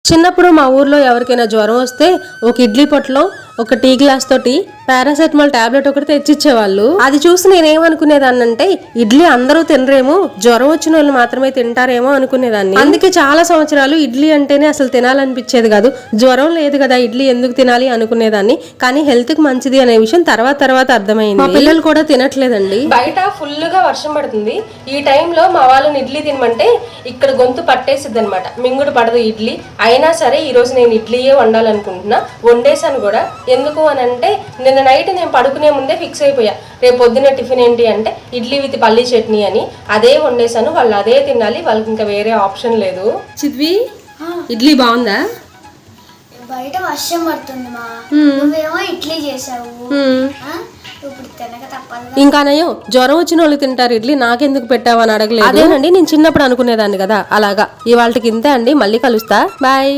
చిన్నప్పుడు మా ఊర్లో ఎవరికైనా జ్వరం వస్తే ఒక ఇడ్లీ పొట్లో ఒక టీ గ్లాస్ తోటి పారాసెటమాల్ టాబ్లెట్ ఒకటి తెచ్చిచ్చేవాళ్ళు. అది చూసి నేనేమనుకునేదాన్నంటే ఇడ్లీ అందరూ తినరేమో, జ్వరం వచ్చిన వాళ్ళు మాత్రమే తింటారేమో అనుకునేదాన్ని. అందుకే చాలా సంవత్సరాలు ఇడ్లీ అంటేనే అసలు తినాలనిపించేది కాదు. జ్వరం లేదు కదా ఇడ్లీ ఎందుకు తినాలి అనుకునేదాన్ని. కానీ హెల్త్ కి మంచిది అనే విషయం తర్వాత అర్థమైంది. మా పిల్లలు కూడా తినట్లేదండి. బయట ఫుల్ గా వర్షం పడుతుంది. ఈ టైంలో మా వాళ్ళని ఇడ్లీ తినమంటే ఇక్కడ గొంతు పట్టేసిద్ది అనమాట. మింగుడు పడదు ఇడ్లీ. అయినా సరే ఈ రోజు నేను ఇడ్లీయే వండాలనుకుంటున్నా. వండేసాను కూడా. ఎందుకు అని అంటే నిన్న నైట్ నేను పడుకునే ముందే ఫిక్స్ అయిపోయా, రేపు పొద్దున్న టిఫిన్ ఏంటి అంటే ఇడ్లీ విత్ పల్లీ చట్నీ అని. అదే వండేసాను. వాళ్ళు అదే తినాలి, వాళ్ళకి ఇంకా వేరే ఆప్షన్ లేదు. చిద్వి ఇడ్లీ బాగుందా? బయట వర్షం పడుతుంది మా, నువ్వేమో ఇడ్లీ చేసావు, ఇప్పుడు తినక తప్పదు. ఇంకా నయ్యో జ్వరం వచ్చిన వాళ్ళు తింటారు ఇడ్లీ, నాకెందుకు పెట్టావని అడగలేదు. అదేనండి నేను చిన్నప్పుడు అనుకునేదాన్ని కదా అలాగా. ఇవాళకి ఇంతే అండి, మళ్ళీ కలుస్తా, బాయ్.